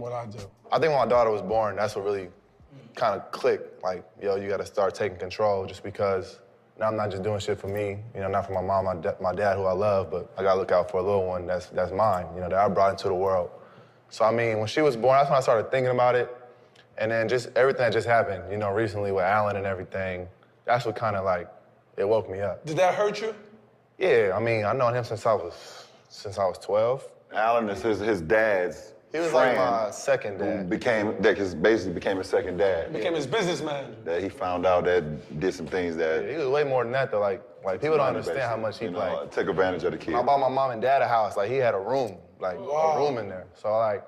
what I do. I think when my daughter was born, that's what really kind of clicked. Like, yo, you got to start taking control just because now I'm not just doing shit for me, you know, not for my mom, my dad, who I love, but I got to look out for a little one that's mine, you know, that I brought into the world. So, I mean, when she was born, that's when I started thinking about it. And then just everything that just happened, you know, recently with Alan and everything, that's what kind of like, it woke me up. Did that hurt you? Yeah, I mean, I've known him since I was 12. Alan is his dad's He was friend, like my second dad. Basically became his second dad. Became his business manager. That he found out that did some things that... Yeah, he was way more than that, though. Like people don't understand how much he, took advantage of the kid. I bought my mom and dad a house. Like, he had a room, like, a room in there. So, like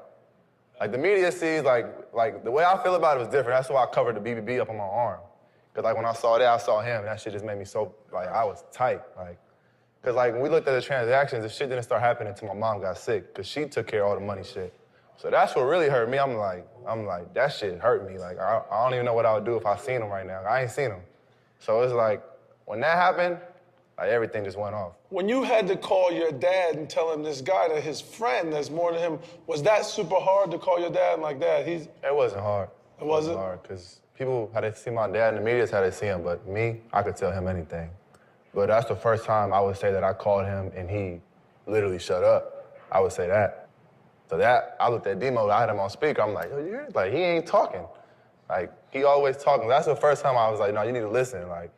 the media sees, like, the way I feel about it was different. That's why I covered the BBB up on my arm. Because, like, when I saw that, I saw him, and that shit just made me so, like, I was tight, like. Because, like, when we looked at the transactions, the shit didn't start happening until my mom got sick, because she took care of all the money shit. So that's what really hurt me. I'm like, that shit hurt me. Like, I don't even know what I would do if I seen him right now. I ain't seen him. So it's like, when that happened, like, everything just went off. When you had to call your dad and tell him this guy that his friend that's more than him, was that super hard to call your dad like that? It wasn't hard. It wasn't? hard, because people had to see my dad and the media had to see him, but me, I could tell him anything. But that's the first time I would say that I called him and he literally shut up. I would say that. So that, I looked at Demo, I had him on speaker, I'm like, yo, like, he ain't talking. Like, he always talking. That's the first time I was like, no, you need to listen. Like,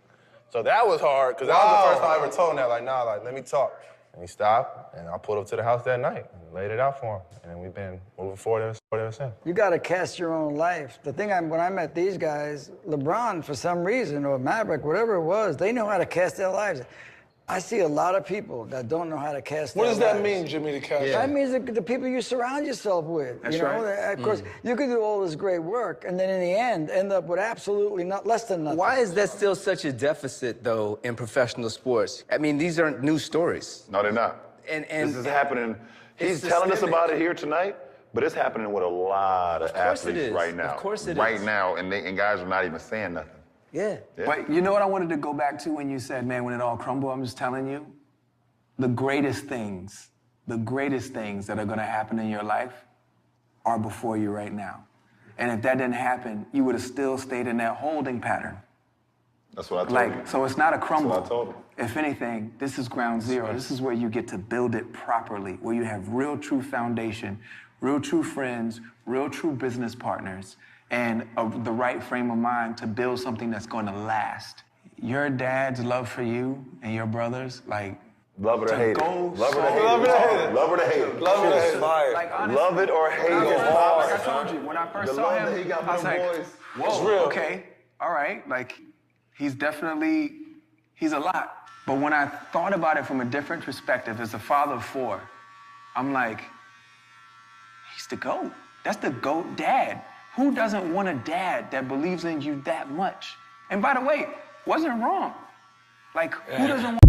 so that was hard, because that was the first time I ever told him that, like, nah, like, let me talk. And he stopped, and I pulled up to the house that night and laid it out for him. And then we've been moving forward ever since. You got to cast your own life. The thing, when I met these guys, LeBron, for some reason, or Maverick, whatever it was, they know how to cast their lives. I see a lot of people that don't know how to cast their lives. What does that mean, Jimmy, to cast? That means the people you surround yourself with. That's you know? right. Of course, you can do all this great work, and then in the end up with absolutely less than nothing. Why is that still such a deficit, though, in professional sports? I mean, these aren't new stories. No, they're not. And this is happening. He's telling us about it here tonight, but it's happening with a lot of athletes right now. Of course it is. Right now, and guys are not even saying nothing. Yeah. But you know what I wanted to go back to when you said, man, when it all crumbled? I'm just telling you, the greatest things that are going to happen in your life are before you right now. And if that didn't happen, you would have still stayed in that holding pattern. That's what I told him. So it's not a crumble. That's what I told him. If anything, this is ground zero. This is where you get to build it properly, where you have real, true foundation, real, true friends, real, true business partners, and the right frame of mind to build something that's going to last. Your dad's love for you and your brothers, like, love it or hate it. Love it or hate it. Love it or hate it. Love it or hate it. Love it or hate it. like honestly, Love it or hate it. like I told you, when I first The saw love him, that he got for I was them like, boys. whoa, It's real. okay, all right, like, he's a lot. But when I thought about it from a different perspective, as a father of 4, I'm like, he's the GOAT. That's the GOAT dad. Who doesn't want a dad that believes in you that much? And by the way, wasn't wrong. Like, who doesn't want